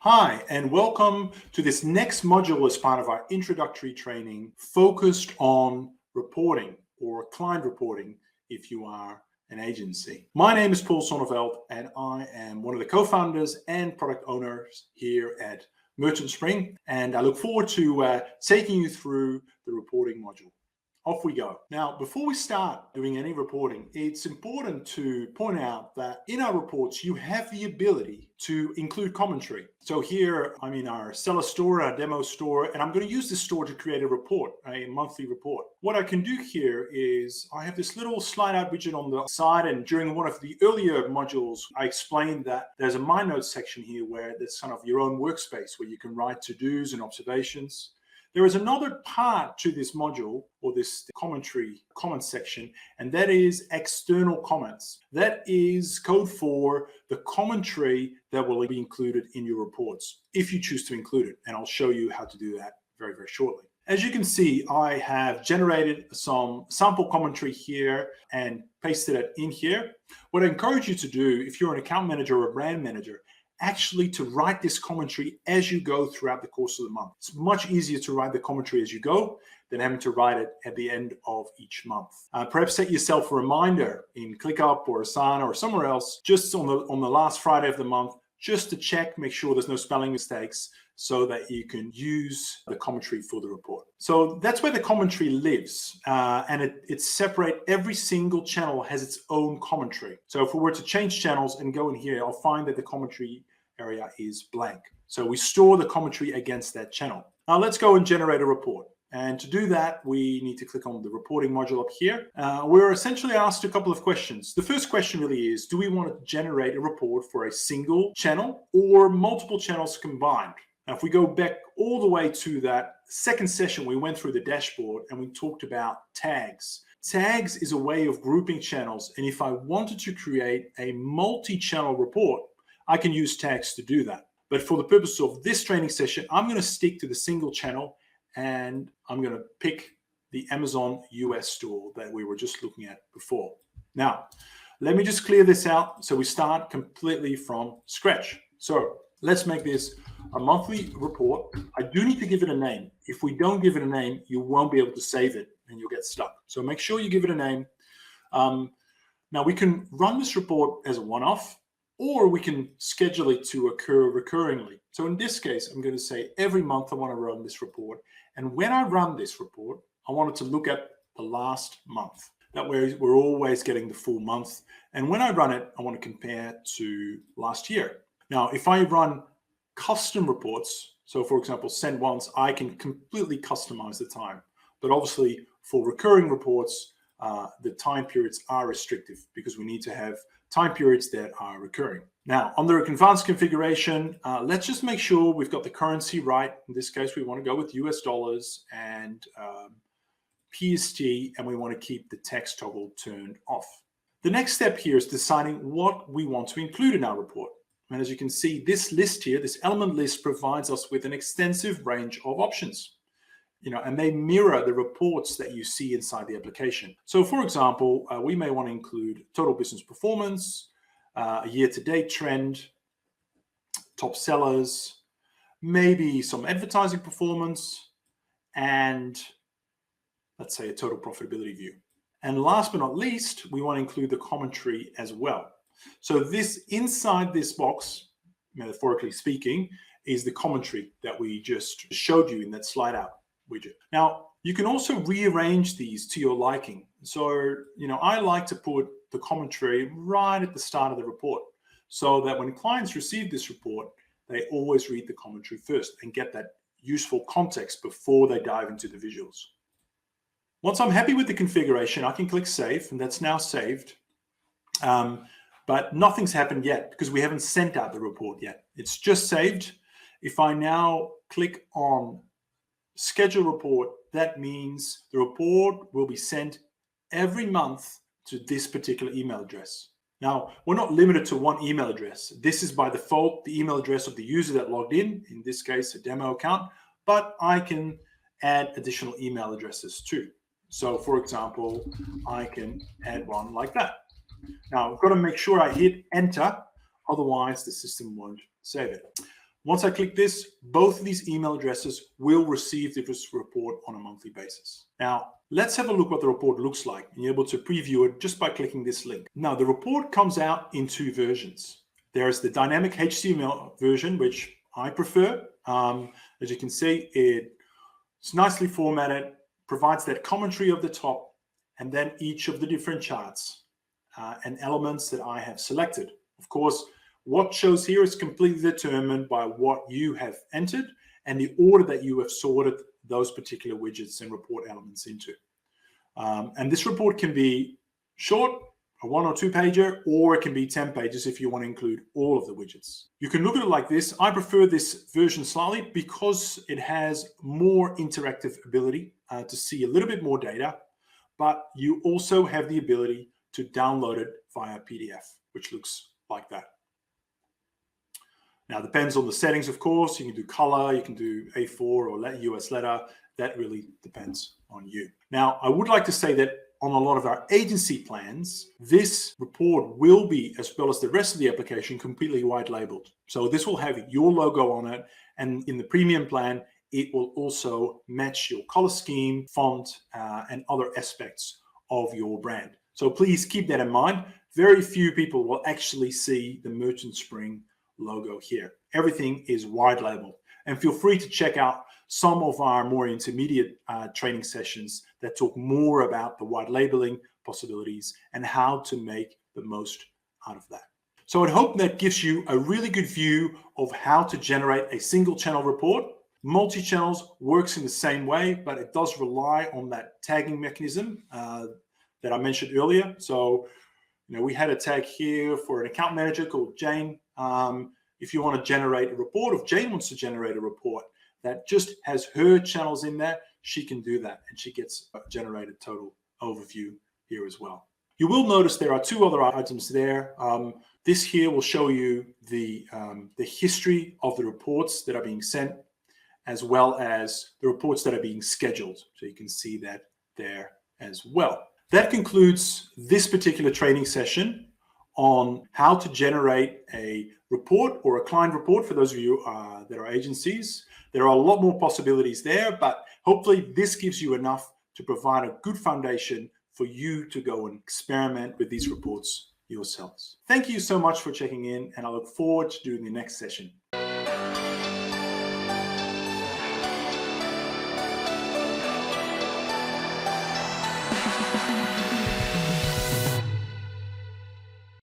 Hi, and welcome to this next module as part of our introductory training focused on reporting or client reporting if you are an agency. My name is Paul Sonneveld, and I am one of the co-founders and product owners here at Merchant Spring, and I look forward to taking you through the reporting module. Off we go. Now, before we start doing any reporting, it's important to point out that in our reports, you have the ability to include commentary. So here, I'm in our seller store, our demo store, and I'm going to use this store to create a report, a monthly report. What I can do here is I have this little slide out widget on the side, and during one of the earlier modules, I explained that there's a My Notes section here where there's kind of your own workspace where you can write to-dos and observations. There is another part to this module or this commentary comment section, and that is external comments. That is code for the commentary that will be included in your reports if you choose to include it. And I'll show you how to do that very, very shortly. As you can see, I have generated some sample commentary here and pasted it in here. What I encourage you to do, if you're an account manager or a brand manager, actually to write this commentary as you go throughout the course of the month. It's much easier to write the commentary as you go than having to write it at the end of each month. Perhaps set yourself a reminder in ClickUp or Asana or somewhere else, just on the last Friday of the month, just to check, make sure there's no spelling mistakes so that you can use the commentary for the report. So that's where the commentary lives, and it's separate. Every single channel has its own commentary. So if we were to change channels and go in here, I'll find that the commentary area is blank. So we store the commentary against that channel. Now let's go and generate a report. And to do that, we need to click on the reporting module up here. We're essentially asked a couple of questions. The first question really is, do we want to generate a report for a single channel or multiple channels combined? Now, if we go back all the way to that second session, we went through the dashboard and we talked about tags. Tags is a way of grouping channels. And if I wanted to create a multi-channel report, I can use tags to do that. But for the purpose of this training session, I'm going to stick to the single channel, and I'm going to pick the Amazon US store that we were just looking at before. Now, let me just clear this out so we start completely from scratch. So let's make this a monthly report. I do need to give it a name. If we don't give it a name, you won't be able to save it and you'll get stuck. So make sure you give it a name. Now we can run this report as a one-off, or we can schedule it to occur recurringly. So in this case, I'm going to say every month I want to run this report. And when I run this report, I want it to look at the last month. That way we're always getting the full month. And when I run it, I want to compare to last year. Now, if I run custom reports, so for example, send once, I can completely customize the time. But obviously for recurring reports, the time periods are restrictive because we need to have time periods that are recurring. Now, under advanced configuration, let's just make sure we've got the currency right. In this case, we want to go with US dollars and PST, and we want to keep the text toggle turned off. The next step here is deciding what we want to include in our report. And as you can see, this list here, this element list provides us with an extensive range of options. And they mirror the reports that you see inside the application. So for example, we may want to include total business performance, a year-to-date trend, top sellers, maybe some advertising performance, and let's say a total profitability view. And last but not least, we want to include the commentary as well. So this inside this box, metaphorically speaking, is the commentary that we just showed you in that slide out widget. Now, you can also rearrange these to your liking. So, I like to put the commentary right at the start of the report so that when clients receive this report, they always read the commentary first and get that useful context before they dive into the visuals. Once I'm happy with the configuration, I can click Save, and that's now saved. But nothing's happened yet because we haven't sent out the report yet. It's just saved. If I now click on Schedule Report, that means the report will be sent every month to this particular email address. Now, we're not limited to one email address. This is by default the email address of the user that logged in this case, a demo account, but I can add additional email addresses too. So for example, I can add one like that. Now, I've got to make sure I hit enter, otherwise the system won't save it. Once I click this, both of these email addresses will receive this report on a monthly basis. Now, let's have a look what the report looks like, and you're able to preview it just by clicking this link. Now, the report comes out in two versions. There's the dynamic HTML version, which I prefer. As you can see, it's nicely formatted, provides that commentary of the top, and then each of the different charts and elements that I have selected. Of course, what shows here is completely determined by what you have entered and the order that you have sorted those particular widgets and report elements into. And this report can be short, a 1 or 2 pager, or it can be 10 pages if you want to include all of the widgets. You can look at it like this. I prefer this version slightly because it has more interactive ability to see a little bit more data, but you also have the ability to download it via PDF, which looks like that. Now, it depends on the settings, of course. You can do color, you can do A4 or US letter. That really depends on you. Now, I would like to say that on a lot of our agency plans, this report will be, as well as the rest of the application, completely white labeled. So this will have your logo on it. And in the premium plan, it will also match your color scheme, font, and other aspects of your brand. So please keep that in mind. Very few people will actually see the Merchant Spring logo here. Everything is white labeled. And feel free to check out some of our more intermediate training sessions that talk more about the white labeling possibilities and how to make the most out of that. So I hope that gives you a really good view of how to generate a single channel report. Multi-channels works in the same way, but it does rely on that tagging mechanism that I mentioned earlier. So, we had a tag here for an account manager called Jane. If you want to generate a report, if Jane wants to generate a report that just has her channels in there, she can do that, and she gets a generated total overview here as well. You will notice there are 2 other items there. This here will show you the history of the reports that are being sent, as well as the reports that are being scheduled. So you can see that there as well. That concludes this particular training session on how to generate a report or a client report for those of you that are agencies. There are a lot more possibilities there, but hopefully this gives you enough to provide a good foundation for you to go and experiment with these reports yourselves. Thank you so much for checking in, and I look forward to doing the next session.